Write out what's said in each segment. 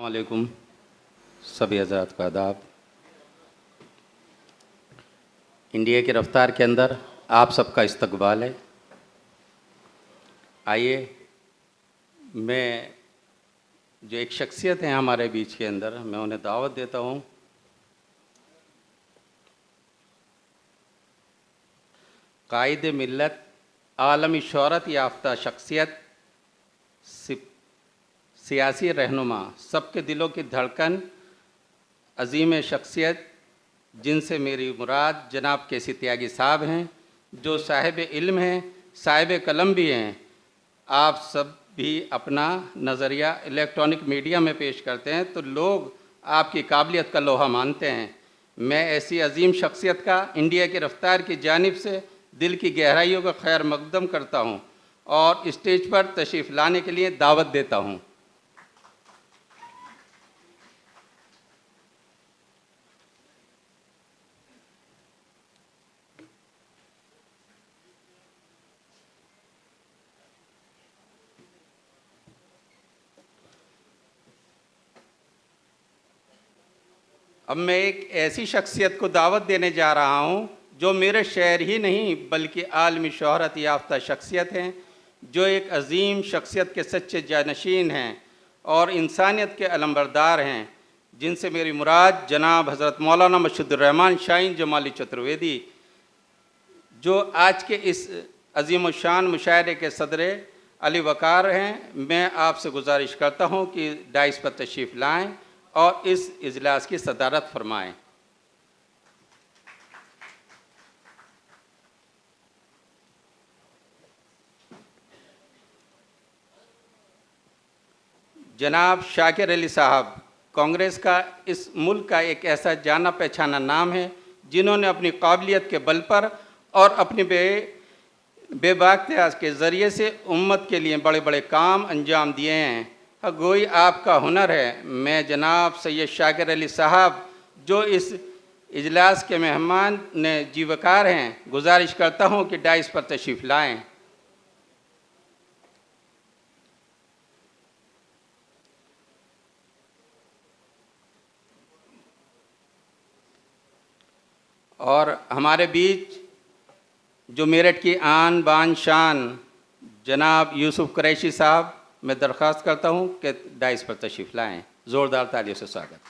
वालेकुम सभी हज़रात का आदाब। इंडिया की रफ्तार के अंदर आप सबका इस्तकबाल है। आइए, मैं जो एक शख्सियत है हमारे बीच के अंदर, मैं उन्हें दावत देता हूँ। कायद मिल्लत, आलमी शोहरत याफ्ता शख्सियत, सियासी रहनुमा, सबके दिलों की धड़कन, अजीम शख्सियत, जिनसे मेरी मुराद जनाब केसी त्यागी साहब हैं, जो साहिब इल्म हैं, साहिब कलम भी हैं। आप सब भी अपना नज़रिया इलेक्ट्रॉनिक मीडिया में पेश करते हैं तो लोग आपकी काबिलियत का लोहा मानते हैं। मैं ऐसी अजीम शख्सियत का इंडिया की रफ्तार की जानिब से दिल की गहराइयों का खैर मकदम करता हूँ और स्टेज पर तशरीफ़ लाने के लिए दावत देता हूँ। अब मैं एक ऐसी शख्सियत को दावत देने जा रहा हूँ जो मेरे शहर ही नहीं बल्कि आलमी शोहरत याफ्ता शख्सियत हैं, जो एक अजीम शख्सियत के सच्चे जानशीन हैं और इंसानियत के अलमबरदार हैं, जिनसे मेरी मुराद जनाब हज़रत मौलाना मशहुदुर्रहमान शाहीन जमाली चतुर्वेदी, जो आज के इस अजीम शान मुशायरे के सदरे अली वकार हैं। मैं आपसे गुजारिश करता हूँ कि डाइस पर तशरीफ़ लाएँ और इस इजलास की सदारत फरमाएँ। जनाब शाकिर अली साहब कांग्रेस का इस मुल्क का एक ऐसा जाना पहचाना नाम है, जिन्होंने अपनी काबिलियत के बल पर और अपनी बेबाख्तियार के ज़रिए से उम्मत के लिए बड़े बड़े काम अंजाम दिए हैं। गोई आपका हुनर है। मैं जनाब सैयद शाकिर अली साहब, जो इस इजलास के मेहमान ने जीवकार हैं, गुजारिश करता हूँ कि डाइस पर तशरीफ़ लाएँ। और हमारे बीच जो मेरठ की आन बान शान जनाब यूसुफ कुरैशी साहब, मैं दरख्वास्त करता हूँ कि डाइस पर तशरीफ़ लाएँ। ज़ोरदार तालियों से स्वागत।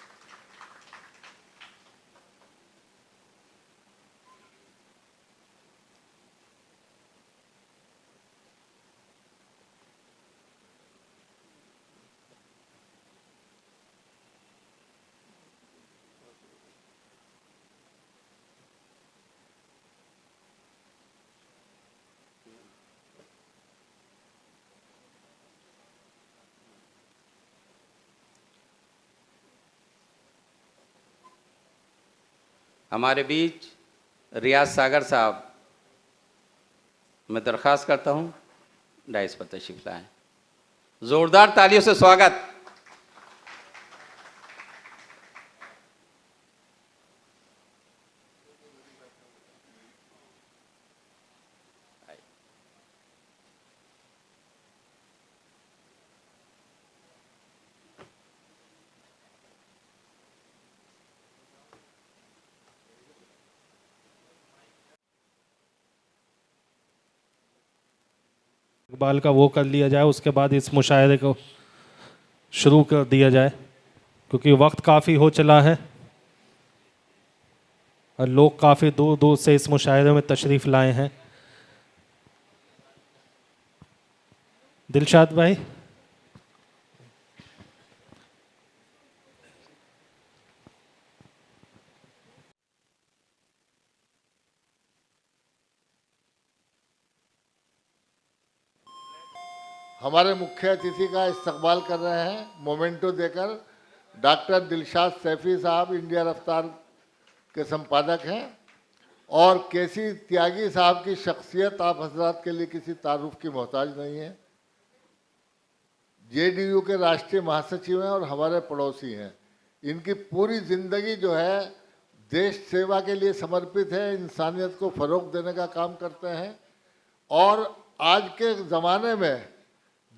हमारे बीच रियाज सागर साहब, मैं दरख्वास्त करता हूँ डाइस पर तशरीफ़ लाएँ। ज़ोरदार तालियों से स्वागत। इकबाल का वो कर लिया जाए, उसके बाद इस मुशायरे को शुरू कर दिया जाए, क्योंकि वक्त काफ़ी हो चला है और लोग काफ़ी दूर दूर से इस मुशायरे में तशरीफ़ लाए हैं। दिलशाद भाई, हमारे मुख्य अतिथि का इस्तकबाल कर रहे हैं मोमेंटो देकर डॉक्टर दिलशाद सैफी साहब, इंडिया रफ्तार के संपादक हैं, और केसी त्यागी साहब की शख्सियत आप हजरात के लिए किसी तारुफ की मोहताज नहीं है। जेडीयू के राष्ट्रीय महासचिव हैं और हमारे पड़ोसी हैं। इनकी पूरी ज़िंदगी जो है देश सेवा के लिए समर्पित है, इंसानियत को फ़रोग़ देने का काम करते हैं। और आज के ज़माने में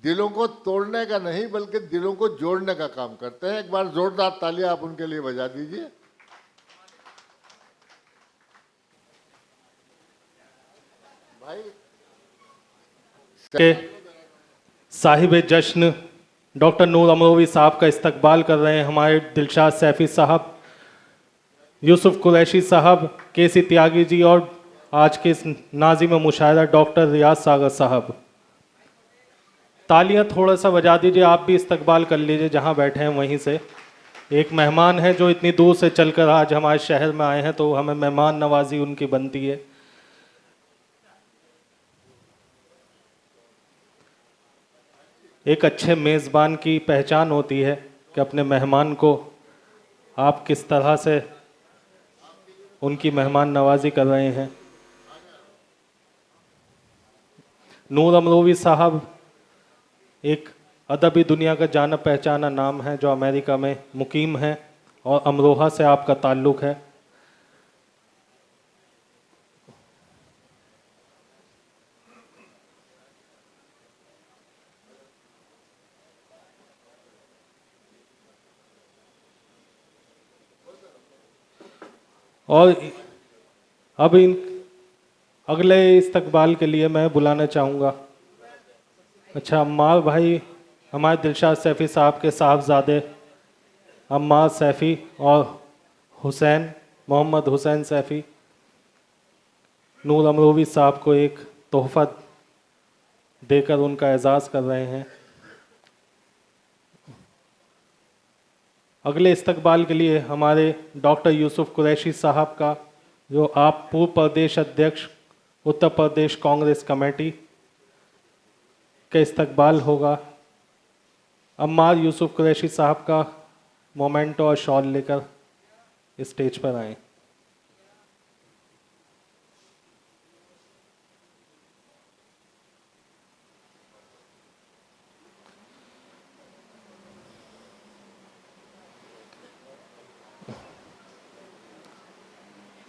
दिलों को तोड़ने का नहीं बल्कि दिलों को जोड़ने का काम करते हैं। एक बार जोरदार तालियां आप उनके लिए बजा दीजिए। भाई के साहिब जश्न डॉक्टर नूर अमरोवी साहब का इस्तकबाल कर रहे हैं हमारे दिलशाद सैफी साहब, यूसुफ कुरैशी साहब, केसी त्यागी जी और आज के इस नाज़िम मुशायरा डॉक्टर रियाज सागर साहब। तालियां थोड़ा सा बजा दीजिए, आप भी इस्तकबाल कर लीजिए जहां बैठे हैं वहीं से। एक मेहमान है जो इतनी दूर से चलकर आज हमारे शहर में आए हैं, तो हमें मेहमान नवाजी उनकी बनती है। एक अच्छे मेज़बान की पहचान होती है कि अपने मेहमान को आप किस तरह से उनकी मेहमान नवाजी कर रहे हैं। नूर अमरोवी साहब एक अदबी दुनिया का जाना पहचाना नाम है जो अमेरिका में मुकीम है और अमरोहा से आपका ताल्लुक़ है। और अब इन अगले इस्तकबाल के लिए मैं बुलाना चाहूँगा, अच्छा अम्मार भाई, हमारे दिलशाद सैफ़ी साहब के साहबजादे अम्मार सैफ़ी और हुसैन मोहम्मद हुसैन सैफ़ी नूर अमरोवी साहब को एक तोहफ़ा देकर उनका एजाज़ कर रहे हैं। अगले इस्तकबाल के लिए हमारे डॉक्टर यूसुफ कुरैशी साहब का, जो आप पूर्व प्रदेश अध्यक्ष उत्तर प्रदेश कांग्रेस कमेटी का इस्तकबाल होगा। अम्मार यूसुफ कुरैशी साहब का मोमेंटो और शॉल लेकर स्टेज पर आए।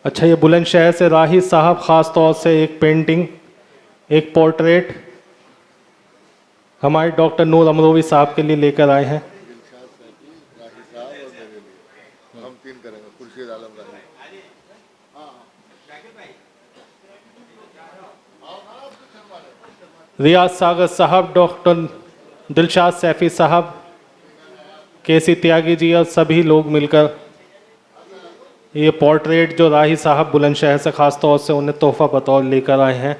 अच्छा, ये बुलंदशहर से राही साहब ख़ास तौर से एक पेंटिंग, एक पोर्ट्रेट हमारे डॉक्टर नूर अमरोवी साहब के लिए लेकर आए हैं। दिलशाद सैफी, राही साहब और मेरे लिए हम तीन करेंगे। खुर्शीद आलम राही। रियाज सागर साहब, डॉक्टर दिलशाद सैफी साहब, केसी त्यागी जी और सभी लोग मिलकर ये पोर्ट्रेट जो राही साहब बुलंदशहर से ख़ास तौर से उन्हें तोहफ़ा बतौर लेकर आए हैं।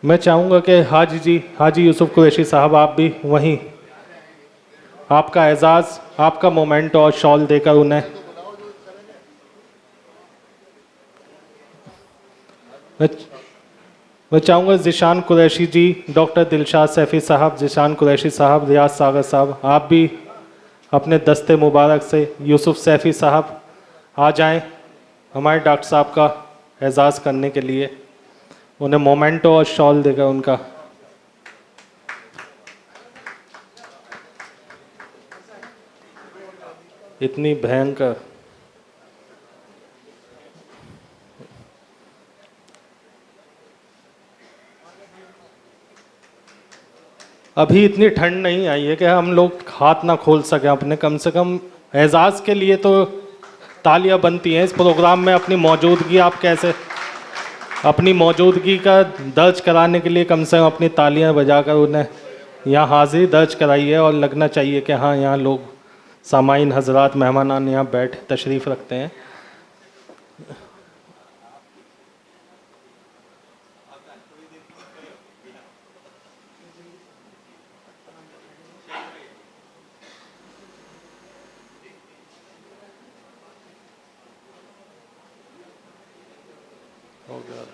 मैं चाहूँगा कि हाजी यूसुफ कुरैशी साहब, आप भी वहीं आपका एजाज़, आपका मोमेंट और शॉल देकर उन्हें मैं चाहूँगा ज़िशान कुरैशी जी, डॉक्टर दिलशाद सैफ़ी साहब, ज़िशान कुरैशी साहब, रियाज सागर साहब, आप भी अपने दस्ते मुबारक से यूसुफ सैफ़ी साहब आ जाएं हमारे डॉक्टर साहब का एजाज़ करने के लिए। उन्हें मोमेंटो और शॉल देकर उनका इतनी भयंकर अभी इतनी ठंड नहीं आई है कि हम लोग हाथ ना खोल सकें अपने, कम से कम एजाज़ के लिए तो तालियां बनती हैं। इस प्रोग्राम में अपनी मौजूदगी आप कैसे, अपनी मौजूदगी का दर्ज कराने के लिए कम से कम अपनी तालियां बजाकर उन्हें यहाँ हाजिरी दर्ज कराइए और लगना चाहिए कि हाँ, यहाँ लोग सामाइन हजरात मेहमानान यहाँ बैठ तशरीफ़ रखते हैं। हो गया।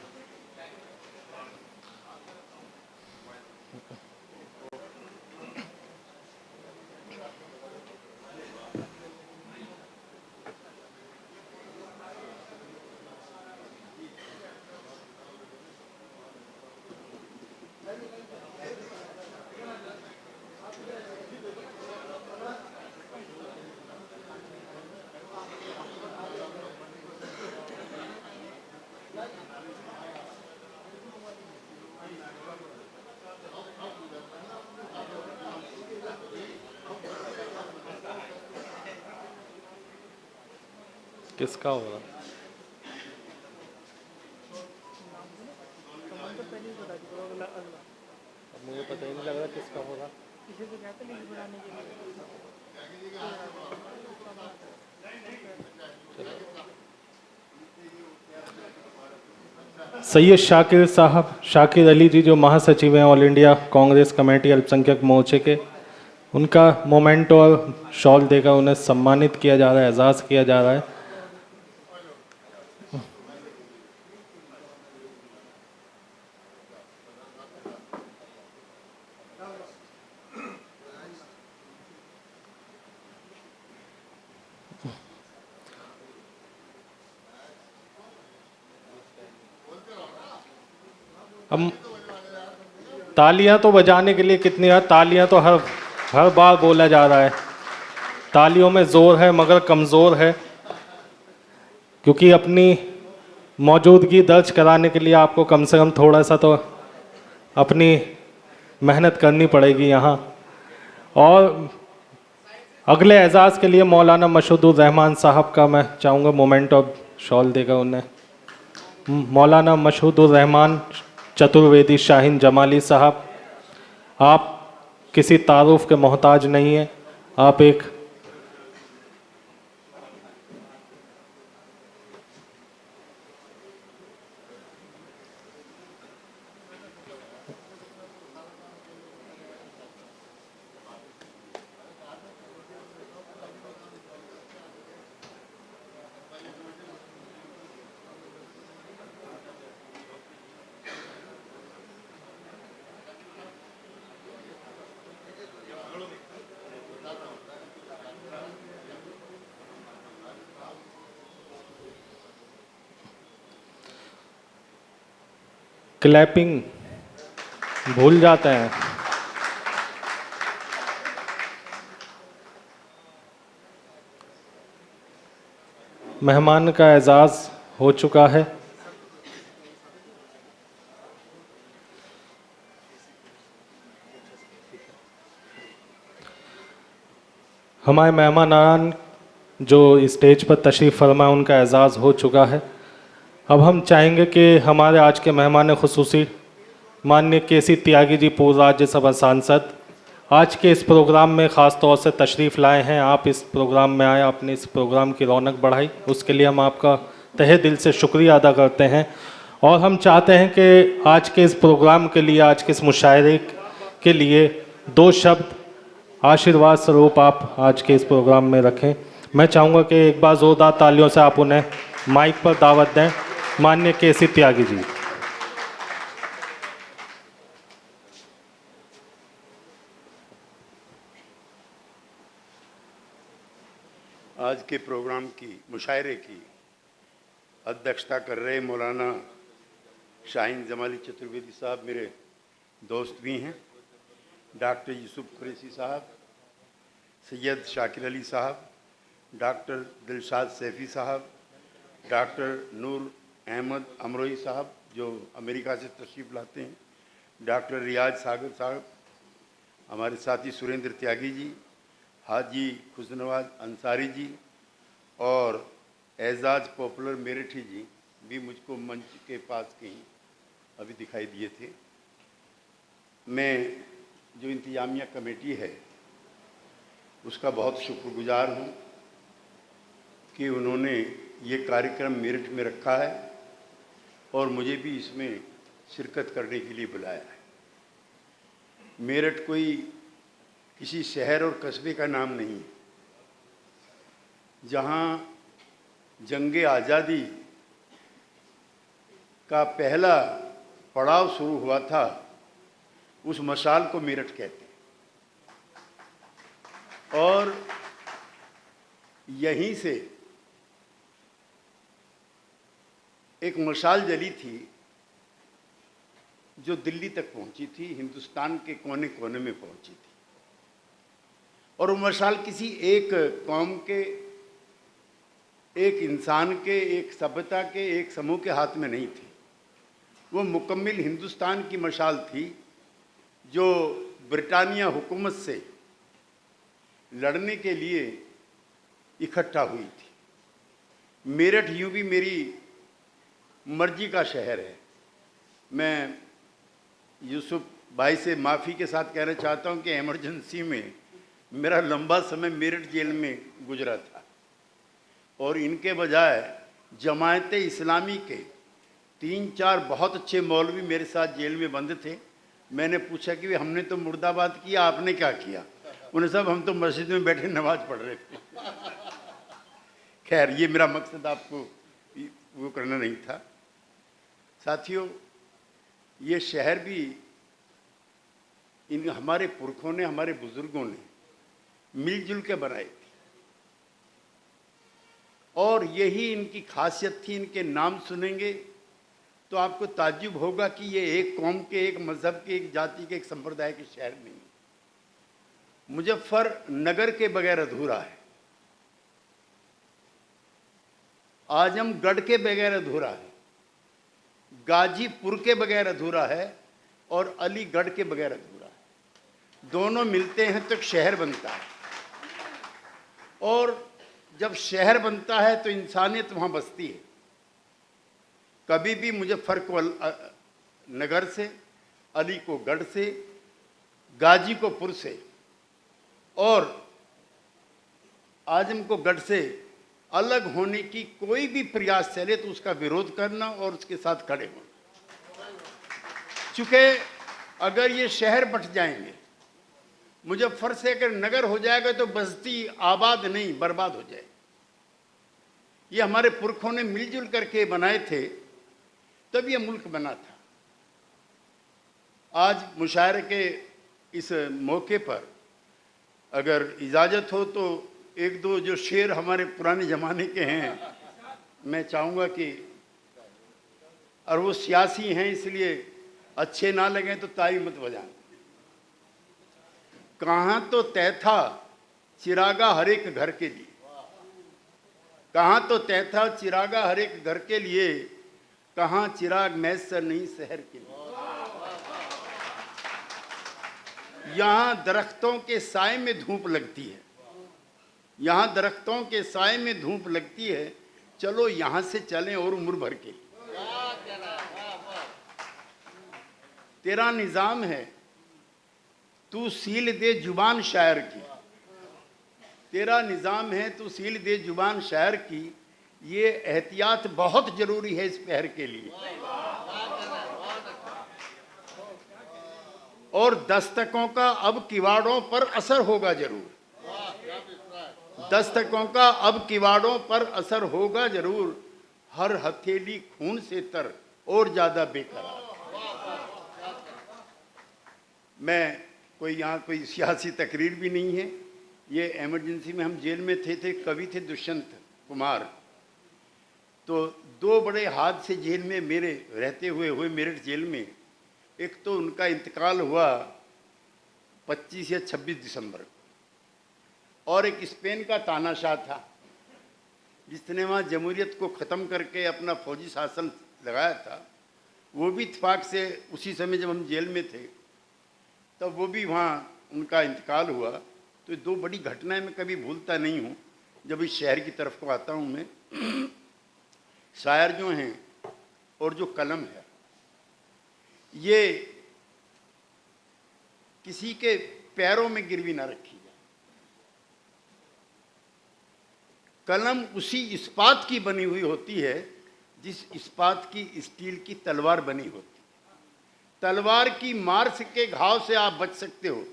किसका होगा? अब मुझे पता ही नहीं लग रहा किसका होगा। सैयद शाकिर साहब, शाकिर अली जी, जो महासचिव हैं ऑल इंडिया कांग्रेस कमेटी अल्पसंख्यक मोर्चे के, उनका मोमेंटो और शॉल देकर उन्हें सम्मानित किया जा रहा है, एजाज़ किया जा रहा है। अब तालियां तो बजाने के लिए कितनी है, तालियां तो हर बार बोला जा रहा है, तालियों में ज़ोर है मगर कमज़ोर है, क्योंकि अपनी मौजूदगी दर्ज कराने के लिए आपको कम से कम थोड़ा सा तो अपनी मेहनत करनी पड़ेगी यहाँ। और अगले एजाज़ के लिए मौलाना मशहूदुर रहमान साहब का मैं चाहूँगा मोमेंट ऑफ शॉल देगा उन्हें। मौलाना मशहूदुर रहमान चतुर्वेदी शाहीन जमाली साहब, आप किसी तारुफ के मोहताज नहीं हैं, आप एक क्लैपिंग भूल जाते हैं। मेहमान का एजाज़ हो चुका है। हमारे मेहमान जो स्टेज पर तशरीफ़ फरमा, उनका एजाज़ हो चुका है। अब हम चाहेंगे कि हमारे आज के मेहमान खुसूसी माननीय केसी त्यागी जी, पूर्व राज्यसभा सांसद, आज के इस प्रोग्राम में ख़ास तौर से तशरीफ़ लाए हैं। आप इस प्रोग्राम में आए, आपने इस प्रोग्राम की रौनक बढ़ाई, उसके लिए हम आपका तहे दिल से शुक्रिया अदा करते हैं। और हम चाहते हैं कि आज के इस प्रोग्राम के लिए, आज के इस मुशायरे के लिए 2 शब्द आशीर्वाद स्वरूप आप आज के इस प्रोग्राम में रखें। मैं चाहूँगा कि एक बार ज़ोरदार तालियों से आप उन्हें माइक पर दावत दें। माननीय केसी त्यागी जी। आज के प्रोग्राम की मुशायरे की अध्यक्षता कर रहे मौलाना शाहीन जमाली चतुर्वेदी साहब मेरे दोस्त भी हैं। डॉक्टर यूसुफ कुरैशी साहब, सैयद शाकिर अली साहब, डॉक्टर दिलशाद सैफ़ी साहब, डॉक्टर नूर अहमद अमरोही साहब जो अमेरिका से तशरीफ़ लाते हैं, डॉक्टर रियाज सागर साहब, हमारे साथी सुरेंद्र त्यागी जी, हाजी खुशनवाज अंसारी जी और एजाज पॉपुलर मेरठी जी भी मुझको मंच के पास कहीं अभी दिखाई दिए थे। मैं जो इंतजामिया कमेटी है उसका बहुत शुक्रगुजार हूँ कि उन्होंने ये कार्यक्रम मेरठ में रखा है और मुझे भी इसमें शिरकत करने के लिए बुलाया है। मेरठ कोई किसी शहर और कस्बे का नाम नहीं है। जहाँ जंगे आज़ादी का पहला पड़ाव शुरू हुआ था, उस मशाल को मेरठ कहते हैं। और यहीं से एक मशाल जली थी जो दिल्ली तक पहुंची थी, हिंदुस्तान के कोने कोने में पहुंची थी। और वो मशाल किसी एक कौम के, एक इंसान के, एक सभ्यता के, एक समूह के हाथ में नहीं थी। वो मुकम्मिल हिंदुस्तान की मशाल थी जो ब्रिटानिया हुकूमत से लड़ने के लिए इकट्ठा हुई थी। मेरठ यूं भी मेरी मर्जी का शहर है। मैं यूसुफ भाई से माफ़ी के साथ कहना चाहता हूं कि इमरजेंसी में मेरा लंबा समय मेरठ जेल में गुजरा था और इनके बजाय जमायत इस्लामी के 3-4 बहुत अच्छे मौलवी मेरे साथ जेल में बंद थे। मैंने पूछा कि हमने तो मुर्दाबाद किया, आपने क्या किया? उन्हें सब हम तो मस्जिद में बैठे नमाज पढ़ रहे थे। खैर, ये मेरा मकसद आपको वो करना नहीं था। साथियों, ये शहर भी इन हमारे पुरखों ने, हमारे बुजुर्गों ने मिलजुल के बनाए थे और यही इनकी खासियत थी। इनके नाम सुनेंगे तो आपको ताज्जुब होगा कि ये एक कौम के, एक मज़हब के, एक जाति के, एक संप्रदाय के शहर नहीं। मुजफ्फरनगर के बगैर अधूरा है, आजमगढ़ के बगैर अधूरा है, गाजीपुर के बगैर अधूरा है और अलीगढ़ के बगैर अधूरा है। दोनों मिलते हैं तो शहर बनता है और जब शहर बनता है तो इंसानियत वहाँ बसती है। कभी भी मुजफ्फर को नगर से, अली को गढ़ से, गाजी को पुर से और आजम को गढ़ से अलग होने की कोई भी प्रयास चले तो उसका विरोध करना और उसके साथ खड़े होना। चूँकि अगर ये शहर बट जाएंगे, मुजफ्फर से अगर नगर हो जाएगा तो बस्ती आबाद नहीं, बर्बाद हो जाए। ये हमारे पुरखों ने मिलजुल करके बनाए थे, तब ये मुल्क बना था। आज मुशायरे के इस मौके पर अगर इजाज़त हो तो एक दो जो शेर हमारे पुराने ज़माने के हैं मैं चाहूँगा कि, और वो सियासी हैं इसलिए अच्छे ना लगें तो ताली मत बजाएं। कहाँ तो तय था चिरागा हर एक घर के लिए, कहाँ तो तय था चिरागा हर एक घर के लिए, कहाँ चिराग मैसर नहीं शहर के लिए। यहाँ दरख्तों के साए में धूप लगती है, यहाँ दरख्तों के साए में धूप लगती है, चलो यहाँ से चलें और उम्र भर के। तेरा निज़ाम है तू सील दे जुबान शायर की, तेरा निज़ाम है तू सील दे जुबान शायर की, ये एहतियात बहुत ज़रूरी है इस पहर के लिए। और दस्तकों का अब किवाड़ों पर असर होगा जरूर, दस्तकों का अब किवाड़ों पर असर होगा जरूर, हर हथेली खून से तर और ज़्यादा बेकरार। मैं कोई यहाँ कोई सियासी तकरीर भी नहीं है। ये इमरजेंसी में हम जेल में थे कवि थे दुष्यंत कुमार, तो दो बड़े हादसे जेल में मेरे रहते हुए मेरठ जेल में। एक तो उनका इंतकाल हुआ 25 या 26 दिसंबर को, और एक स्पेन का तानाशाह था जिसने वहाँ जमहूरियत को ख़त्म करके अपना फौजी शासन लगाया था। वो भी इत्तेफाक से उसी समय जब हम जेल में थे तब वो भी वहाँ उनका इंतकाल हुआ। तो दो बड़ी घटनाएं मैं कभी भूलता नहीं हूँ। जब इस शहर की तरफ को आता हूँ मैं, शायर जो हैं और जो कलम है, ये किसी के पैरों में गिरवी ना रखी जाए। कलम उसी इस्पात की बनी हुई होती है जिस इस्पात की स्टील की तलवार बनी होती है। तलवार की मार के घाव से आप बच सकते हो,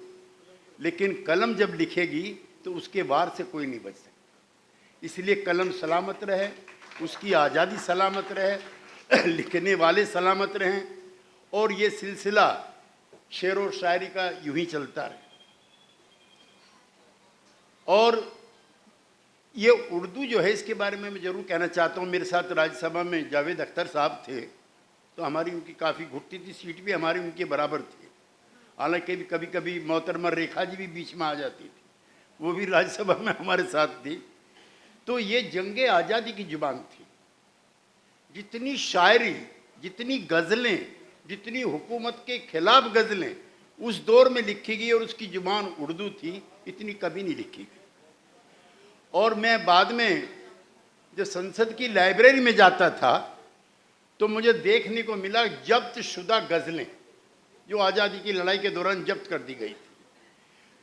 लेकिन कलम जब लिखेगी तो उसके वार से कोई नहीं बच सकता। इसलिए कलम सलामत रहे, उसकी आज़ादी सलामत रहे, लिखने वाले सलामत रहें, और ये सिलसिला शेर और शायरी का यूं ही चलता रहे। और ये उर्दू जो है, इसके बारे में मैं ज़रूर कहना चाहता हूँ। मेरे साथ राज्यसभा में जावेद अख्तर साहब थे, तो हमारी उनकी काफ़ी घुटती थी, सीट भी हमारी उनके बराबर थी। हालांकि कभी कभी मोहतरमा रेखा जी भी बीच में आ जाती थी, वो भी राज्यसभा में हमारे साथ थी। तो ये जंगे आज़ादी की जुबान थी। जितनी शायरी, जितनी गज़लें, जितनी हुकूमत के खिलाफ गज़लें उस दौर में लिखी गई और उसकी जुबान उर्दू थी, इतनी कभी नहीं लिखी गई। और मैं बाद में जब संसद की लाइब्रेरी में जाता था तो मुझे देखने को मिला जब्त शुदा गज़लें जो आज़ादी की लड़ाई के दौरान जब्त कर दी गई थी।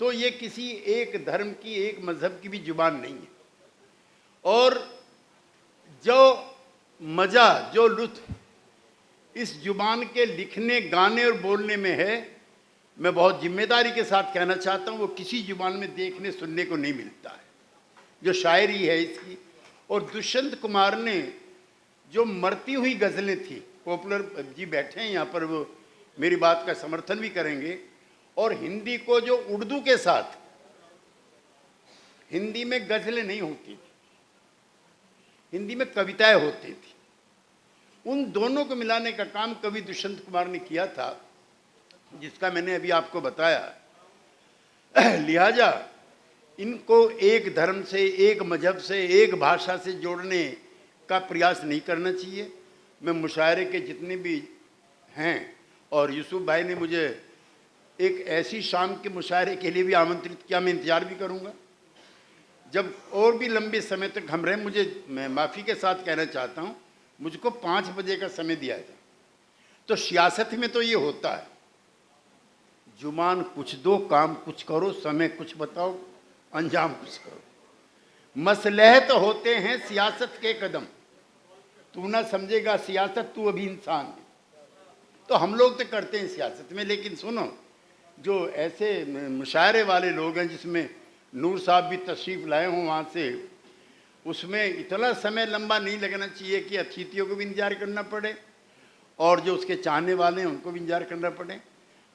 तो ये किसी एक धर्म की, एक मज़हब की भी जुबान नहीं है। और जो मज़ा, जो लुत्फ़ इस जुबान के लिखने, गाने और बोलने में है, मैं बहुत जिम्मेदारी के साथ कहना चाहता हूँ, वो किसी जुबान में देखने सुनने को नहीं मिलता है। जो शायरी है इसकी, और दुष्यंत कुमार ने जो मरती हुई गज़लें थी, पॉपुलर जी बैठे हैं यहाँ पर, वो मेरी बात का समर्थन भी करेंगे, और हिंदी को जो उर्दू के साथ, हिंदी में गज़लें नहीं होती थी, हिंदी में कविताएं होती थी, उन दोनों को मिलाने का काम कवि दुष्यंत कुमार ने किया था, जिसका मैंने अभी आपको बताया। लिहाजा इनको एक धर्म से, एक मजहब से, एक भाषा से जोड़ने का प्रयास नहीं करना चाहिए। मैं मुशायरे के जितने भी हैं, और यूसुफ भाई ने मुझे एक ऐसी शाम के मुशायरे के लिए भी आमंत्रित किया, मैं इंतज़ार भी करूँगा जब और भी लंबे समय तक हम रहे। मैं माफ़ी के साथ कहना चाहता हूँ, मुझको 5 बजे का समय दिया था। तो सियासत में तो ये होता है, जुबान कुछ दो, काम कुछ करो, समय कुछ बताओ, अंजाम कुछ करो। मसलहत होते हैं सियासत के कदम, तू ना समझेगा सियासत, तू अभी इंसान है। तो हम लोग तो करते हैं सियासत में, लेकिन सुनो, जो ऐसे मुशायरे वाले लोग हैं, जिसमें नूर साहब भी तशरीफ़ लाए हों वहाँ से, उसमें इतना समय लंबा नहीं लगना चाहिए कि अतिथियों को भी इंतजार करना पड़े और जो उसके चाहने वाले हैं उनको भी इंतजार करना पड़े।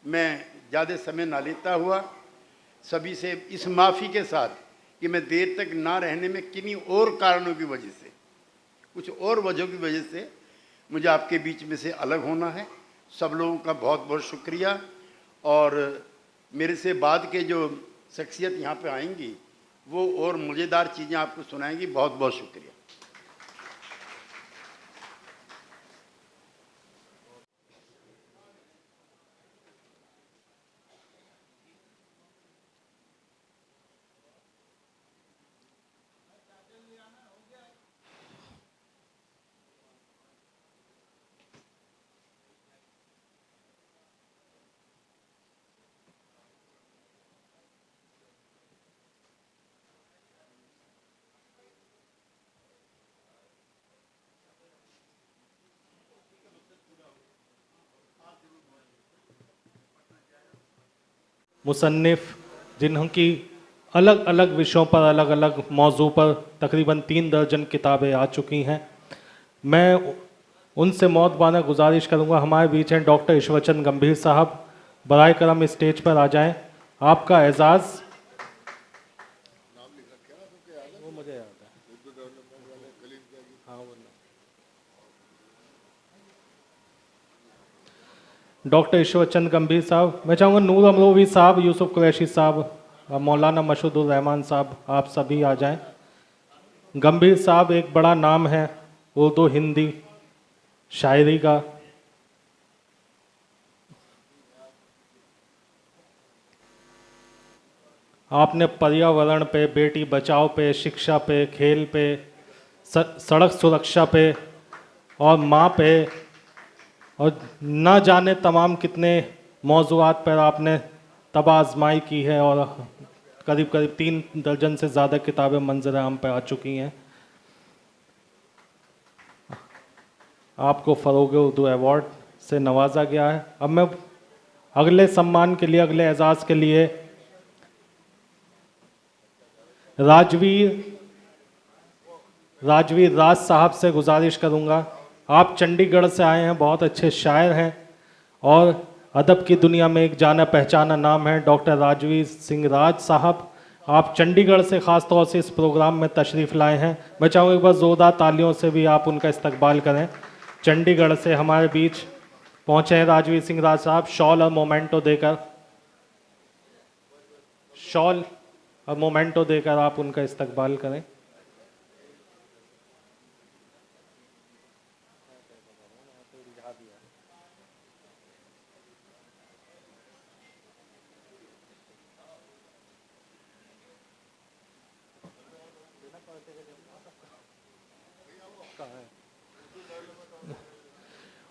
मैं ज़्यादा समय ना लेता हुआ सभी से इस माफ़ी के साथ कि मैं देर तक ना रहने में किन्हीं और कारणों की वजह से, कुछ और वजहों की वजह से मुझे आपके बीच में से अलग होना है। सब लोगों का बहुत बहुत शुक्रिया, और मेरे से बाद के जो शख्सियत यहाँ पे आएंगी वो और मज़ेदार चीज़ें आपको सुनाएंगी। बहुत बहुत शुक्रिया। मुसन्निफ़ जिनकी अलग अलग विषयों पर, अलग अलग मौजू पर तकरीबन 3 दर्जन किताबें आ चुकी हैं, मैं उनसे मौतबाना गुजारिश करूंगा। हमारे बीच हैं डॉक्टर ईश्वरचंद गंभीर साहब, बराए करम स्टेज पर आ जाएं। आपका एजाज़ वो मुझे याद है। हाँ, डॉक्टर ईश्वरचंद गंभीर साहब। मैं चाहूँगा नूर अमरोवी साहब, यूसुफ कुरैशी साहब, मौलाना मशहूदुर रहमान साहब, आप सभी आ जाएं। गंभीर साहब एक बड़ा नाम है उर्दू हिंदी शायरी का। आपने पर्यावरण पे, बेटी बचाओ पे, शिक्षा पे, खेल पे, सड़क सुरक्षा पे और माँ पे और ना जाने तमाम कितने मौज़ूआत पर आपने तब आजमाई की है, और करीब करीब 3 दर्जन से ज़्यादा किताबें मंज़र आम पर आ चुकी हैं। आपको फ़रोग़ उर्दू अवार्ड से नवाजा गया है। अब मैं अगले सम्मान के लिए, अगले एजाज़ के लिए राजवीर राज साहब से गुजारिश करूंगा। आप चंडीगढ़ से आए हैं, बहुत अच्छे शायर हैं और अदब की दुनिया में एक जाना पहचाना नाम है डॉक्टर राजवीर सिंह राज साहब। आप चंडीगढ़ से ख़ास तौर से इस प्रोग्राम में तशरीफ़ लाए हैं। मैं चाहूँगा एक बार ज़ोरदार तालियों से भी आप उनका इस्तकबाल करें। चंडीगढ़ से हमारे बीच पहुँचे हैं राजवीर सिंह राज साहब, शॉल और मोमेंटो देकर, शॉल और मोमेंटो देकर आप उनका इस्तकबाल करें।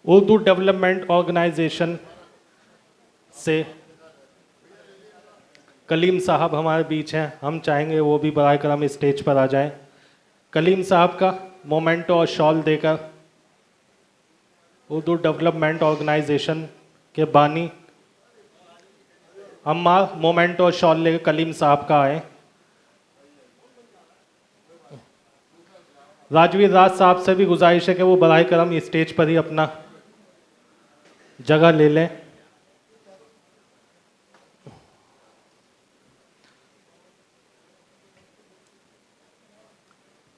उर्दू डेवलपमेंट ऑर्गेनाइजेशन से कलीम साहब हमारे बीच हैं, हम चाहेंगे वो भी बराए करम स्टेज पर आ जाएं। कलीम साहब का मोमेंटो और शॉल देकर उर्दू डेवलपमेंट ऑर्गेनाइजेशन के बानी अम्मार मोमेंटो और शॉल लेकर कलीम साहब का आए। राजवीर राज साहब से भी गुजारिश है कि वो बराए करम स्टेज पर ही अपना जगह ले लें।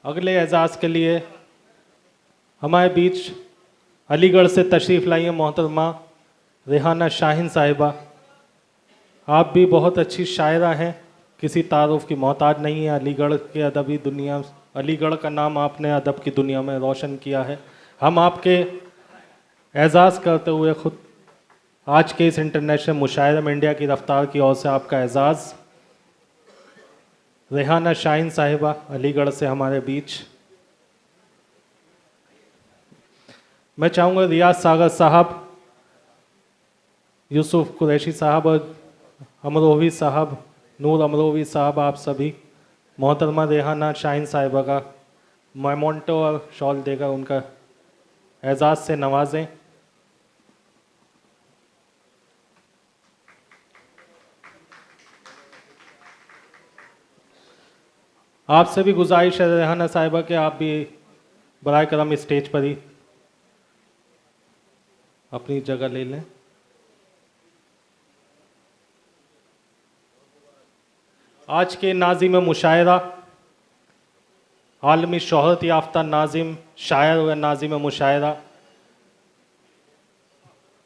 अगले एजाज़ के लिए हमारे बीच अलीगढ़ से तशरीफ़ लाई हैं मोहतरमा रेहाना शाहीन साहिबा। आप भी बहुत अच्छी शायरा हैं, किसी तारुफ की मोहताज नहीं है। अलीगढ़ के अदबी दुनिया, अलीगढ़ का नाम आपने अदब की दुनिया में रोशन किया है। हम आपके एजाज़ करते हुए खुद आज के इस इंटरनेशनल मुशायरे में इंडिया की रफ्तार की ओर से आपका एजाज़। रेहाना शाहीन साहिबा अलीगढ़ से हमारे बीच। मैं चाहूँगा रियाज सागर साहब, यूसुफ कुरैशी साहब और अमरोवी साहब, नूर अमरोवी साहब, आप सभी मोहतरमा रेहाना शाहीन साहिबा का मोमेंटो और शॉल देकर उनका एजाज़ से नवाजें। आपसे भी गुजारिश है रेहाना साहिबा कि आप भी बराए करम स्टेज पर ही अपनी जगह ले लें। आज के नाज़िम मुशायरा, आलमी शोहरत याफ्ता नाज़िम शायर व नाज़िम मुशायरा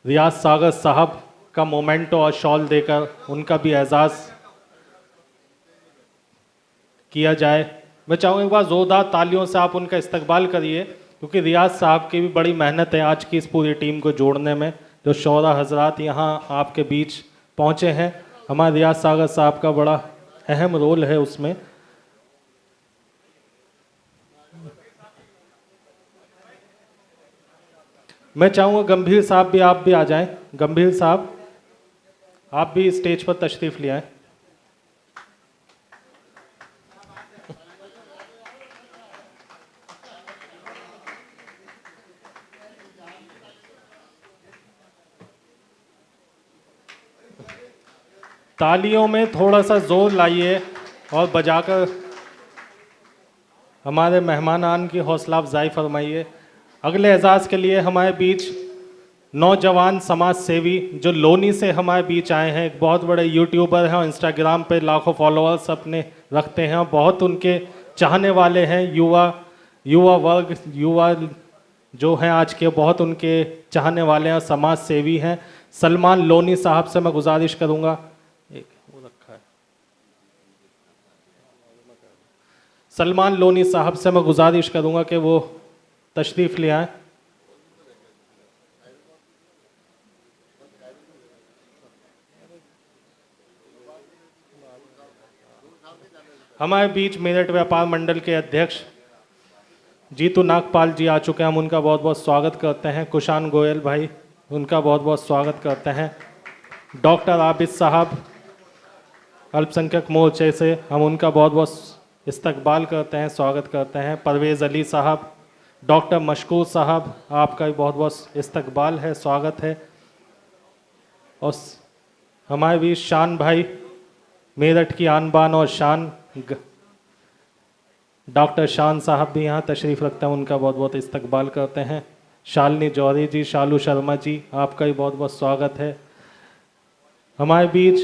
रियाज सागर साहब का मोमेंटो और शॉल देकर उनका भी एजाज़ किया जाए। मैं चाहूँगा एक बार ज़ोरदार तालियों से आप उनका इस्तकबाल करिए, क्योंकि रियाज साहब की भी बड़ी मेहनत है आज की इस पूरी टीम को जोड़ने में। जो शोरा हजरात यहाँ आपके बीच पहुँचे हैं, हमारे रियाज सागर साहब का बड़ा अहम रोल है उसमें। मैं चाहूँगा गंभीर साहब भी, आप भी आ जाएं। गंभीर साहब आप भी स्टेज पर तशरीफ़ ले आएं। तालियों में थोड़ा सा जोर लाइए और बजाकर हमारे मेहमानान की हौसला अफजाई फरमाइए। अगले एजाज़ के लिए हमारे बीच नौजवान समाज सेवी जो लोनी से हमारे बीच आए हैं, एक बहुत बड़े यूट्यूबर हैं और इंस्टाग्राम पे लाखों फॉलोअर्स अपने रखते हैं और बहुत उनके चाहने वाले हैं। युवा वर्ग, युवा जो हैं आज के, बहुत उनके चाहने वाले हैं, समाज सेवी हैं। सलमान लोनी साहब से मैं गुजारिश करूँगा, एक वो रखा है, सलमान लोनी साहब से मैं गुजारिश करूँगा कि वो तशरीफ़ ले आएँ। हमारे बीच मेरठ व्यापार मंडल के अध्यक्ष जीतू नागपाल जी आ चुके हैं, हम उनका बहुत बहुत स्वागत करते हैं। कुशान गोयल भाई, उनका बहुत बहुत स्वागत करते हैं। डॉक्टर आबिद साहब अल्पसंख्यक मोर्चे से, हम उनका बहुत बहुत इस्तकबाल करते हैं, स्वागत करते हैं। परवेज़ अली साहब, डॉक्टर मशकूर साहब, आपका भी बहुत बहुत इस्तकबाल है, स्वागत है। और हमारे बीच शान भाई, मेरठ की आन बान और शान, डॉक्टर शान साहब भी यहाँ तशरीफ़ रखते हैं, उनका बहुत बहुत इस्तकबाल करते हैं। शालिनी जौहरी जी, शालू शर्मा जी, आपका भी बहुत बहुत स्वागत है। हमारे बीच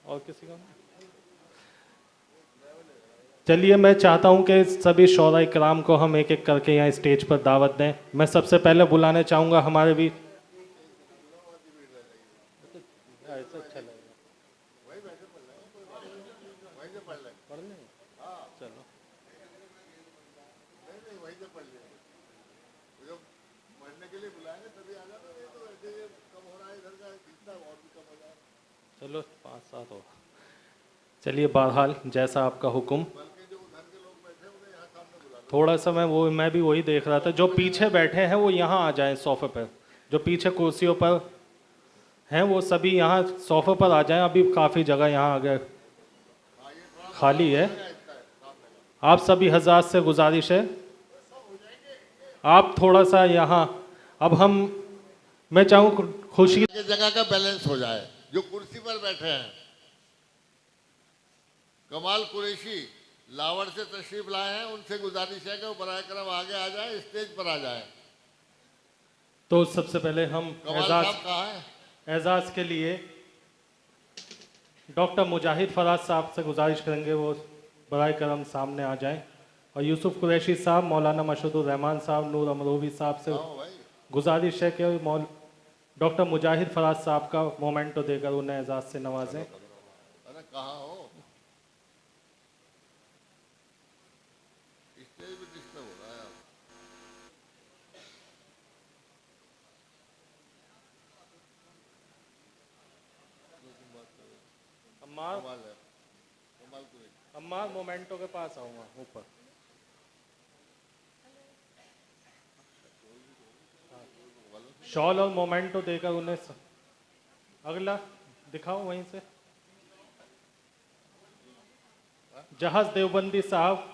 और किसी का, चलिए मैं चाहता हूँ कि सभी शोरा इकराम को हम एक एक करके यहाँ स्टेज पर दावत दें। मैं सबसे पहले बुलाने चाहूँगा हमारे बीच, चलो 5-7 हो, चलिए बहरहाल जैसा आपका हुक्म। थोड़ा सा मैं भी वही देख रहा था, जो पीछे बैठे हैं वो यहाँ आ जाएं सोफे पर, जो पीछे कुर्सियों पर हैं वो सभी यहाँ सोफे पर आ जाएं। अभी काफ़ी जगह यहाँ आगे खाली है। आप सभी हजरात से गुजारिश है, आप थोड़ा सा यहाँ, अब मैं चाहूँ खुशी की जगह का बैलेंस हो जाए। जो कुर्सी पर बैठे हैं, कमाल कुरैशी लाहौर से तशरीफ लाए हैं, उनसे गुजारिश है कि वो बराए करम आगे आ जाए, स्टेज पर आ जाए। तो सबसे पहले हम कमाल साहब कहाँ है? एजाज के लिए डॉक्टर मुजाहिद फराज साहब से गुजारिश करेंगे वो बराए करम सामने आ जाएं, और यूसुफ कुरैशी साहब, मौलाना मशहूदुर रहमान साहब, नूर अमरोवी साहब से आओ भाई। गुजारिश है कि डॉक्टर मुजाहिद फराज साहब का मोमेंटो देकर उन्हें एजाज से नवाजें। अरे कहाँ हो? स्टेज भी डिस्टर्ब हो रहा है यार। कमाल है, कमाल कुरैशी। अम्मार मोमेंटो के पास आऊँगा ऊपर। शॉल और मोमेंटो देकर उन्हें अगला दिखाओ वहीं से। जहाज देवबंदी साहब,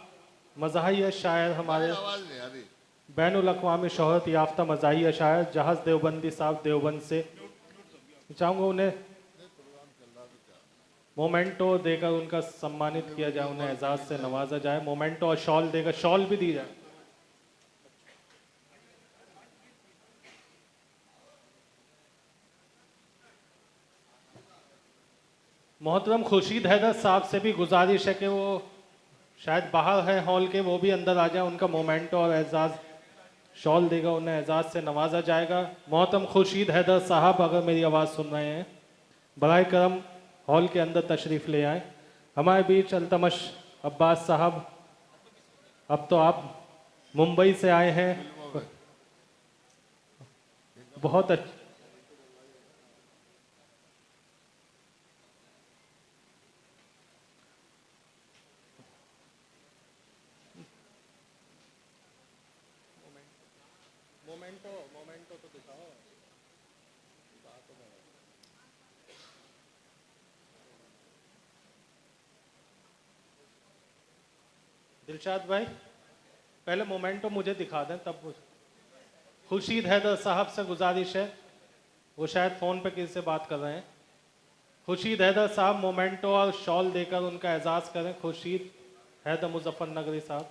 मज़ाहिया शायर, हमारे आवाज नहीं आ रही। बैनुल अक़वामी शोहरत याफ्ता मज़ाहिया शायर जहाज देवबंदी साहब देवबंद से, चाहूँगा उन्हें मोमेंटो देकर उनका सम्मानित किया जाए, उन्हें एजाज से नवाजा जाए। मोमेंटो और शॉल देकर, शॉल भी दी जाए। मोहतरम खुर्शीद हैदर साहब से भी गुजारिश है कि वो शायद बाहर है हॉल के, वो भी अंदर आ जाए। उनका मोमेंटो और एजाज शॉल देगा, उन्हें एजाज से नवाजा जाएगा। मोहतरम खुर्शीद हैदर साहब, अगर मेरी आवाज़ सुन रहे हैं, बराए करम हॉल के अंदर तशरीफ़ ले आए। हमारे बीच अल्तमश अब्बास साहब, अब तो आप मुंबई से आए हैं, बहुत अच्छा। मोमेंटो तो दिखाओ। दिलशाद भाई, पहले मोमेंटो मुझे दिखा दें तब। खुर्शीद हैदर साहब से गुजारिश है, वो शायद फ़ोन पे किसी से बात कर रहे हैं। खुर्शीद हैदर साहब मोमेंटो और शॉल देकर उनका एजाज़ करें। खुर्शीद हैदर मुजफ्फरनगरी साहब।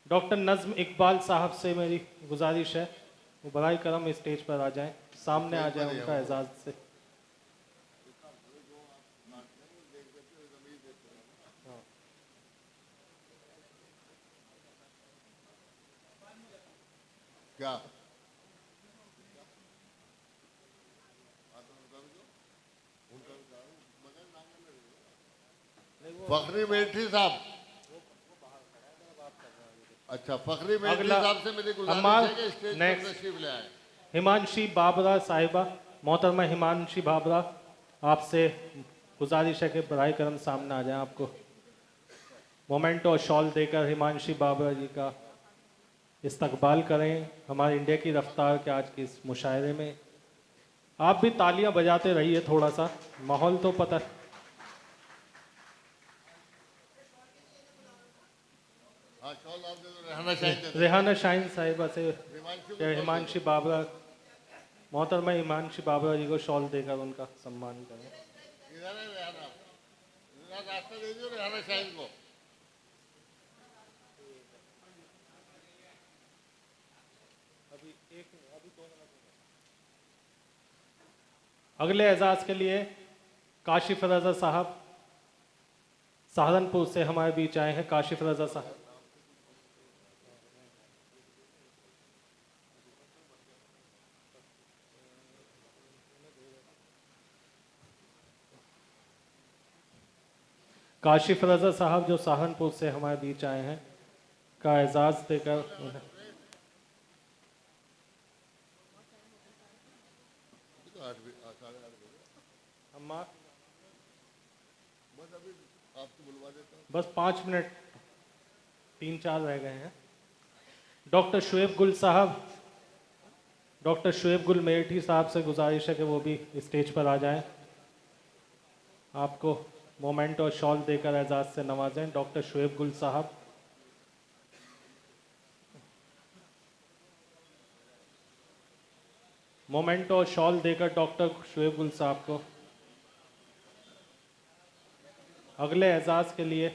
डॉक्टर नज़्म इकबाल साहब से मेरी गुजारिश है, वो बराए करम स्टेज पर आ जाएं, सामने आ जाएं उनका एजाज़ से। क्या फखरी मिलिट्री साहब? अच्छा, फखरी मिलिट्री अगला साहब से मेरी गुजारिश है कि स्टेज पर तशरीफ ले आए। हिमांशी बाबरा साहिबा, मोहतरमा हिमांशी बाबरा, आपसे गुजारिश है कि बराए करम सामने आ जाएं। आपको मोमेंटो और शॉल देकर हिमांशी बाबरा जी का इस्तकबाल करें। हमारे इंडिया की रफ्तार के आज के इस मुशायरे में आप भी तालियां बजाते रहिए, थोड़ा सा माहौल तो पता। हाँ, शॉल आप दे दो, रेहाना शाहीन दे दो। रेहाना शाहीन साहिबा से हिमांशु को हिमांशी बाबरा, मोहतरमा हिमांशी बाबरा जी को शॉल देकर उनका सम्मान करें। इधर है रेहाना, इधर रास्ता दे दो रेहाना शाहीन को। अगले एजाज के लिए काशिफ रजा साहब सहारनपुर से हमारे बीच आए हैं। काशिफ रजा साहब, काशिफ रजा साहब जो सहारनपुर से हमारे बीच आए हैं, का एजाज देकर अम्मा बस अभी आपको बुलवा देता हूँ। बस 5 मिनट 3-4 रह गए हैं। डॉक्टर शुएब गुल साहब, डॉक्टर शुएब गुल मेरठी साहब से गुजारिश है कि वो भी स्टेज पर आ जाएं। आपको मोमेंट और शॉल देकर एजाज़ से नवाजें डॉक्टर शुएब गुल साहब। मोमेंट और शॉल देकर डॉक्टर शुएब गुल साहब को अगले एजाज़ के लिए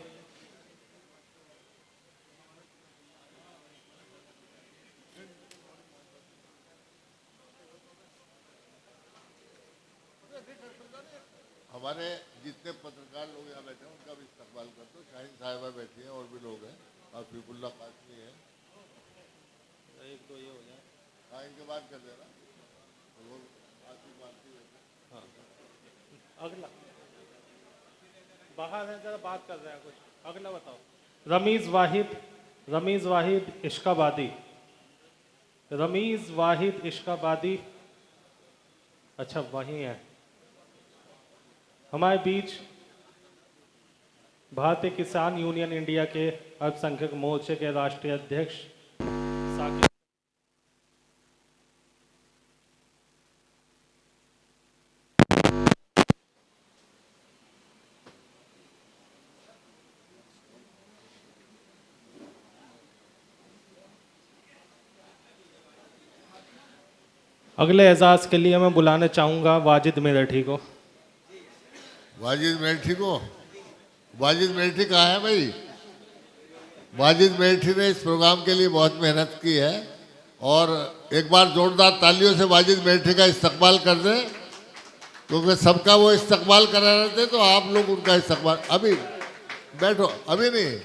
हमारे जितने पत्रकार लोग यहाँ बैठे हैं उनका भी इस्तकबाल कर दो। शाहीन साहिबा बैठी हैं और भी लोग हैं, और फीफुल्ला कासमी है। एक दो ये हो जाए। हाँ, इनके बाद कर देना। वो आती बाती हाँ, अगला बाहर है, जरा बात कर रहे हैं कुछ। अगला बताओ। रमीज़ वाहिद इश्काबादी। रमीज़ वाहिद इश्काबादी, अच्छा वहीं है। हमारे बीच भारतीय किसान यूनियन इंडिया के अल्पसंख्यक मोर्चे के राष्ट्रीय अध्यक्ष साकिब। अगले एजाज़ के लिए मैं बुलाना चाहूँगा वाजिद मेरठी को। वाजिद मेरठी को। वाजिद मेरठी कहाँ है भाई? वाजिद मेरठी ने इस प्रोग्राम के लिए बहुत मेहनत की है, और एक बार जोरदार तालियों से वाजिद मेरठी का इस्तकबाल कर दें, क्योंकि सबका वो इस्तकबाल करा रहे थे, तो आप लोग उनका इस्तकबाल। अभी बैठो, अभी नहीं।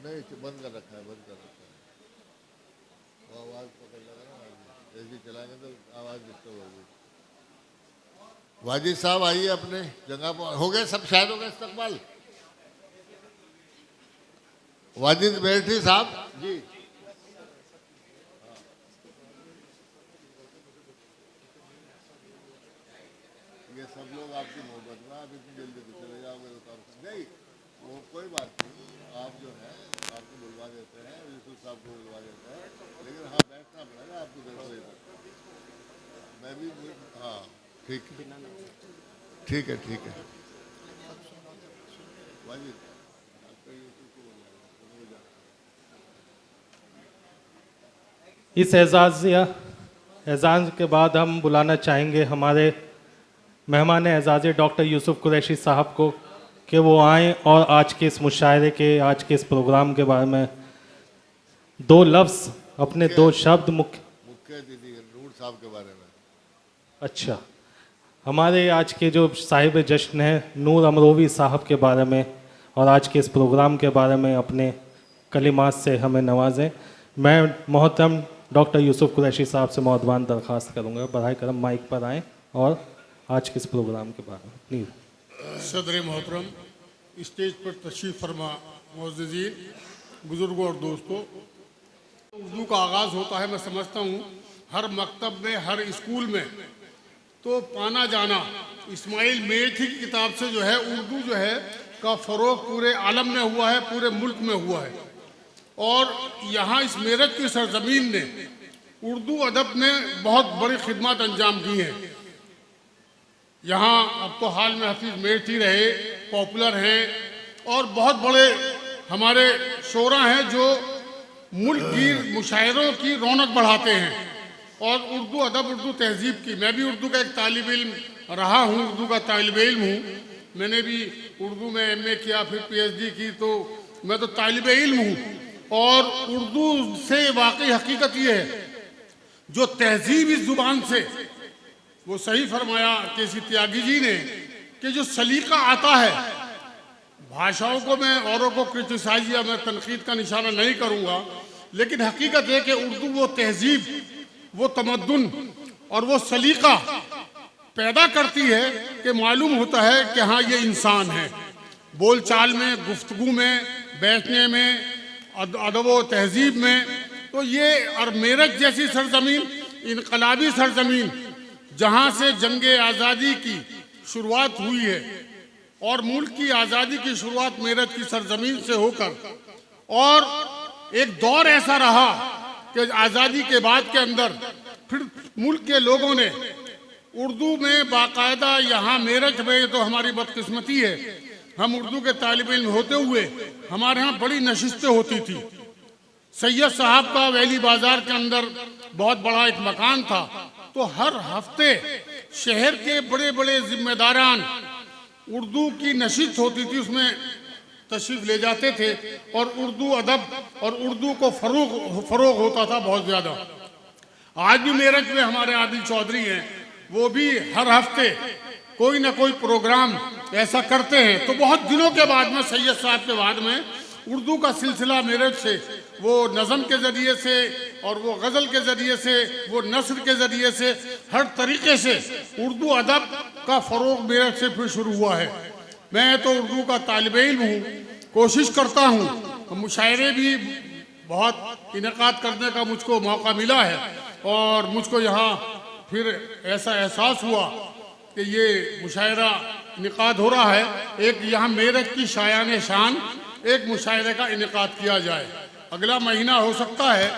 नहीं, बंद कर रखा है, बंद कर रखा है। वो आवाज़ पकड़ लगा ना, ऐसे चलाएंगे तो आवाज़ डिस्टर्ब होगी। वाजिद साहब आइए अपने जगह पर। हो गए सब, शायद हो गए इस्तकबाल। वाजिद मेरठी साहब जी। ये सब लोग आपकी मोहब्बत में, आप इतनी जल्दी से चले जाओगे तो नहीं, वो कोई बात नहीं। आप जो है आपको बुलवा देते हैं, यूसुफ साहब को बुलवा देते हैं, लेकिन हाँ बैठना पड़ेगा आपको देर से। मैं भी, हाँ ठीक है, ठीक है, ठीक है। वाजिद इस एजाज़ के बाद हम बुलाना चाहेंगे हमारे मेहमान एजाज़ डॉक्टर यूसुफ कुरैशी साहब को कि वो आएँ और आज के इस मुशायरे के, आज के इस प्रोग्राम के बारे में दो लफ्ज़, अपने दो शब्द मुख्य दीदी नूर साहब के बारे में। अच्छा, हमारे आज के जो साहिब जश्न हैं नूर अमरोवी साहब के बारे में और आज के इस प्रोग्राम के बारे में अपने कलिमात से हमें नवाजें। मैं मोहतरम डॉक्टर यूसुफ कुरैशी साहब से मौदबान दरख्वास्त करूँगा, बराए करम माइक पर आएँ और आज के इस प्रोग्राम के बारे में प्लीज़। सदर मोहतरम, स्टेज पर तशरीफ़ फरमा मुअज़्ज़िज़ीन, बुज़ुर्गों और दोस्तों, उर्दू का आगाज़ होता है, मैं समझता हूँ हर मकतब में, हर स्कूल में तो पाना जाना इस्माइल मेरठी की किताब से जो है उर्दू जो है का फ़रोग़ पूरे आलम में हुआ है, पूरे मुल्क में हुआ है। और यहाँ इस मेरठ की सरज़मीन ने उर्दू अदब में बहुत बड़ी खिदमत अंजाम दी हैं। यहाँ अब तो हाल में हफीज़ मेरठी रहे, पॉपुलर हैं, और बहुत बड़े हमारे शोरा हैं जो मुल्क की मुशायरों की रौनक बढ़ाते हैं। और उर्दू अदब, उर्दू तहजीब की, मैं भी उर्दू का एक तालिब इल्म रहा हूँ, उर्दू का तालिब इल्म हूँ। मैंने भी उर्दू में MA किया, फिर PhD की, तो मैं तो तालिब इल्म हूँ। और उर्दू से वाकई हकीकत ये है, जो तहजीब इस ज़ुबान से, वो सही फरमाया केसी त्यागी जी ने कि जो सलीका आता है भाषाओं को मैं औरों को क्रिटिसाइज या मैं तनकीद का निशाना नहीं करूंगा, लेकिन हकीकत है कि उर्दू वो तहजीब, वो तमद्दुन और वो सलीका पैदा करती है कि मालूम होता है कि हाँ ये इंसान है। बोलचाल में, गुफ्तगू में, बैठने में, अदब व तहजीब में। तो ये और मेरठ जैसी सरजमीन, इनकलाबी सरजमीन, जहाँ से जंग आज़ादी की शुरुआत हुई है और मुल्क की आज़ादी की शुरुआत मेरठ की सरजमीन से होकर, और एक दौर ऐसा रहा कि आज़ादी के बाद के अंदर फिर मुल्क के लोगों ने उर्दू में बाकायदा, यहाँ मेरठ में तो हमारी बदकिस्मती है, हम उर्दू के तालिब इल्म होते हुए हमारे यहाँ बड़ी नशिस्तें होती थी। सैयद साहब का वैली बाजार के अंदर बहुत बड़ा एक मकान था, तो हर हफ्ते शहर के बड़े बड़े जिम्मेदारान उर्दू की नशिस्त होती थी, उसमें तशरीफ ले जाते थे और उर्दू अदब और उर्दू को फरोग होता था बहुत ज़्यादा। आज भी मेरठ में हमारे आदिल चौधरी हैं, वो भी हर हफ्ते कोई ना कोई प्रोग्राम ऐसा करते हैं। तो बहुत दिनों के बाद में, सैयद साहब के बाद में, उर्दू का सिलसिला मेरठ से, वो नज़म के ज़रिए से और वो गज़ल के ज़रिए से, वो नस्र के ज़रिए से, हर तरीके से उर्दू अदब का फ़रोग़ मेरठ से फिर शुरू हुआ है। मैं तो उर्दू का तालिब इल्म हूँ, कोशिश करता हूँ, मुशायरे भी बहुत इनेकाद करने का मुझको मौका मिला है और मुझको यहाँ फिर ऐसा एहसास हुआ कि ये मुशायरा इनेकाद हो रहा है। एक यहाँ मेरठ की शायान शान एक मुशायरे का इनेकाद किया जाए, अगला महीना हो सकता है,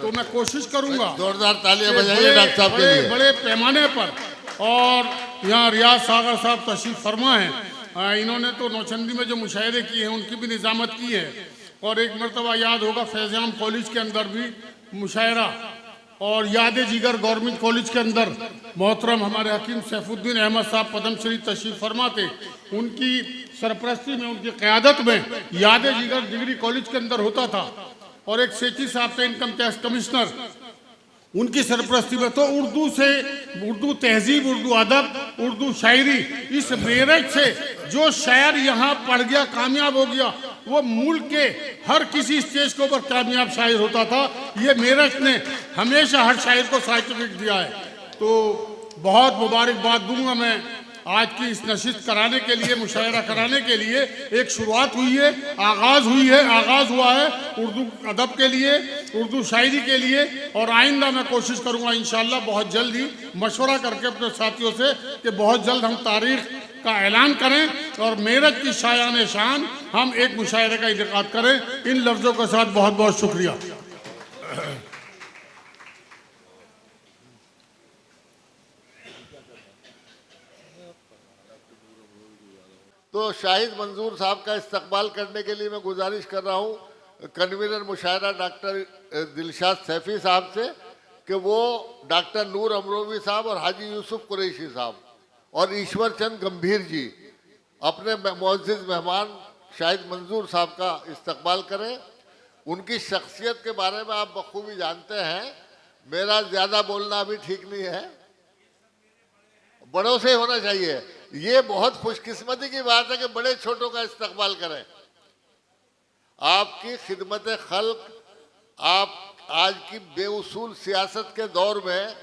तो मैं कोशिश करूँगा। जोरदार तालियां बजाइए डॉक्टर साहब के लिए। बड़े पैमाने पर। और यहाँ रियाज सागर साहब तशरीफ फरमा हैं, इन्होंने तो नौचंदी में जो मुशायरे किए हैं उनकी भी निज़ामत की है। और एक मरतबा याद होगा फैज़ाम कॉलेज के अंदर भी मुशायरा, और याद जिगर गवर्नमेंट कॉलेज के अंदर मोहतरम हमारे हकीम सैफुद्दीन अहमद साहब पद्मश्री तशरीफ फरमा थे, उनकी सरपरस्ती में, उनकी क़यादत में याद जिगर डिग्री कॉलेज के अंदर होता था। और एक सेठी साहब थे इनकम टैक्स कमिश्नर, उनकी सरपरस्ती में। तो उर्दू से, उर्दू तहजीब, उर्दू अदब, उर्दू शायरी, इस मेरठ से जो शायर यहाँ पढ़ गया, कामयाब हो गया, वो मुल्क के हर किसी स्टेज के ऊपर कामयाब शायर होता था। ये मेरठ ने हमेशा हर शायर को सर्टिफिकेट दिया है। तो बहुत मुबारकबाद दूंगा मैं आज की इस नशिस्त कराने के लिए, मुशायरा कराने के लिए। एक शुरुआत हुई है, आगाज़ हुआ है उर्दू अदब के लिए, उर्दू शायरी के लिए। और आइंदा मैं कोशिश करूँगा इंशाअल्लाह बहुत जल्द ही मशवरा करके अपने साथियों से कि बहुत जल्द हम तारीख का ऐलान करें और मेरठ की शायान शान हम एक मुशायरे का इनेकाद करें। इन लफ्ज़ों के साथ बहुत बहुत शुक्रिया। तो शाहिद मंजूर साहब का इस्तकबाल करने के लिए मैं गुजारिश कर रहा हूँ कन्वीनर मुशायरा डॉक्टर दिलशाद सैफी साहब से कि वो डॉक्टर नूर अमरोवी साहब और हाजी यूसुफ कुरैशी साहब और ईश्वर चंद गंभीर जी अपने मुअज़्ज़िज़ मेहमान शाहिद मंजूर साहब का इस्तकबाल करें। उनकी शख्सियत के बारे में आप बखूबी जानते हैं, मेरा ज़्यादा बोलना अभी ठीक नहीं है, बड़ों से होना चाहिए। ये बहुत खुशकिस्मती की बात है कि बड़े छोटों का इस्तकबाल करें। आपकी खिदमत खल्क, आप आज की बेउसूल सियासत के दौर में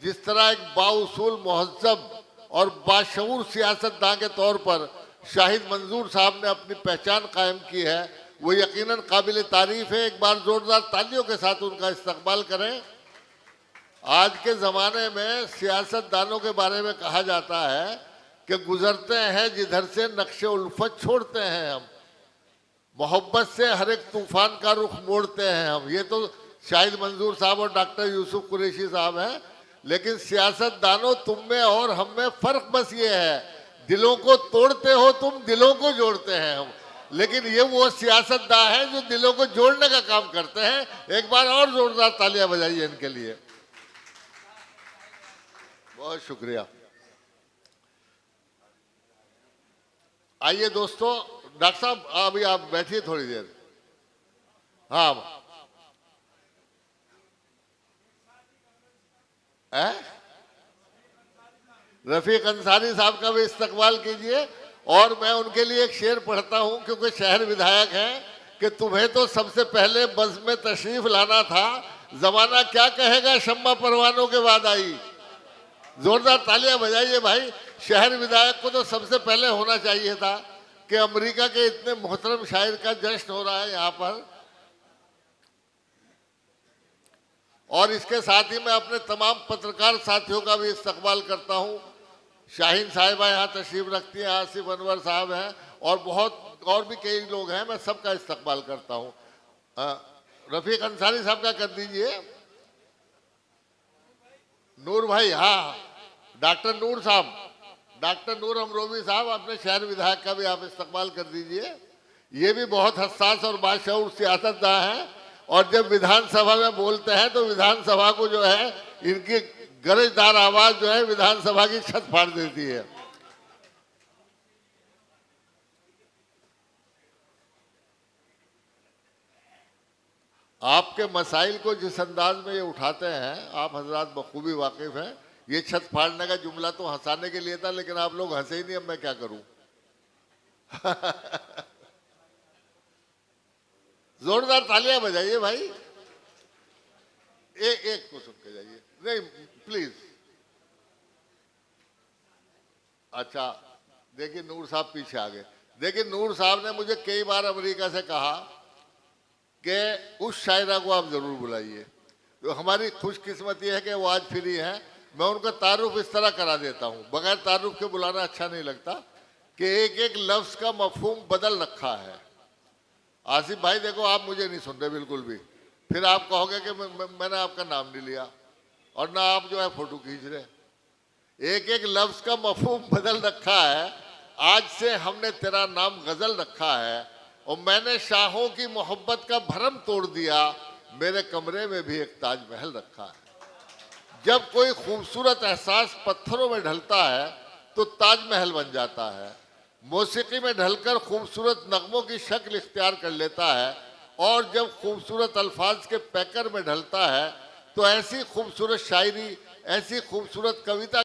जिस तरह एक बाउसूल महज़्ज़ब और बाशऊर सियासतदान के तौर पर शाहिद मंजूर साहब ने अपनी पहचान कायम की है, वो यकीनन काबिल तारीफ़ है। एक बार ज़ोरदार तालियों के साथ उनका इस्तकबाल करें। आज के ज़माने में सियासतदानों के बारे में कहा जाता है कि गुजरते हैं जिधर से नक्शे उल्फत छोड़ते हैं हम, मोहब्बत से हर एक तूफान का रुख मोड़ते हैं हम। ये तो शाहिद मंजूर साहब और डॉक्टर यूसुफ कुरैशी साहब हैं। लेकिन सियासतदानों, तुम में और हम में फ़र्क बस ये है, दिलों को तोड़ते हो तुम, दिलों को जोड़ते हैं हम। लेकिन ये वो सियासतदान हैं जो दिलों को जोड़ने का काम करते हैं। एक बार और ज़ोरदार तालियां बजाइए इनके लिए। बहुत शुक्रिया। आइए दोस्तों, डॉक्टर साहब अभी आप बैठिए थोड़ी देर। हाँ, रफीक अंसारी साहब का भी इस्तकबाल कीजिए और मैं उनके लिए एक शेर पढ़ता हूं क्योंकि शहर विधायक हैं कि तुम्हें तो सबसे पहले बस में तशरीफ लाना था, जमाना क्या कहेगा शम्मा परवानों के बाद आई। जोरदार तालियां बजाइए भाई। शहर विधायक को तो सबसे पहले होना चाहिए था कि अमेरिका के इतने मोहतरम शायर का जश्न हो रहा है यहाँ पर। और इसके साथ ही मैं अपने तमाम पत्रकार साथियों का भी इस्तकबाल करता हूँ। शाहीन साहिबा यहाँ तशरीफ रखती हैं, आसिफ अनवर साहब हैं और बहुत और भी कई लोग हैं, मैं सबका इस्तकबाल करता हूँ। रफीक अंसारी साहब का कर दीजिए। नूर भाई, हाँ डॉक्टर नूर साहब, डॉक्टर नूर अमरोवी साहब, अपने शहर विधायक का भी आप इस्तकबाल कर दीजिए। ये भी बहुत हसास और बाशऊर सियासतदान हैं और जब विधानसभा में बोलते हैं तो विधानसभा को जो है इनकी गरजदार आवाज जो है विधानसभा की छत फाड़ देती है। आपके मसाइल को जिस अंदाज में ये उठाते हैं आप हजरात बखूबी वाकिफ हैं। ये छत फाड़ने का जुमला तो हंसाने के लिए था, लेकिन आप लोग हंसे ही नहीं, अब मैं क्या करूं। जोरदार तालियां बजाइए भाई। एक को सुन के जाइए, नहीं प्लीज। अच्छा देखिए नूर साहब पीछे आ गए। देखिए नूर साहब ने मुझे कई बार अमेरिका से कहा कि उस शायरा को आप जरूर बुलाइए। तो हमारी खुशकिस्मती है कि वो आज फ्री हैं। मैं उनका तारुफ इस तरह करा देता हूँ, बगैर तारुफ के बुलाना अच्छा नहीं लगता, कि एक एक लफ्ज का मफहूम बदल रखा है। आसिफ भाई देखो आप मुझे नहीं सुन रहे बिल्कुल भी, फिर आप कहोगे कि मैंने आपका नाम नहीं लिया और ना आप जो है फोटो खींच रहे। एक एक लफ्ज का मफहूम बदल रखा है। आज से हमने तेरा नाम गजल रखा है और मैंने शाहों की मोहब्बत का भरम तोड़ दिया, मेरे कमरे में भी एक ताजमहल रखा है। जब कोई खूबसूरत एहसास पत्थरों में ढलता है तो ताजमहल बन जाता है। मौसीकी में ढलकर खूबसूरत नगमों की शक्ल इख्तियार कर लेता है और जब खूबसूरत अल्फाज के पैकर में ढलता है तो ऐसी खूबसूरत शायरी, ऐसी खूबसूरत कविता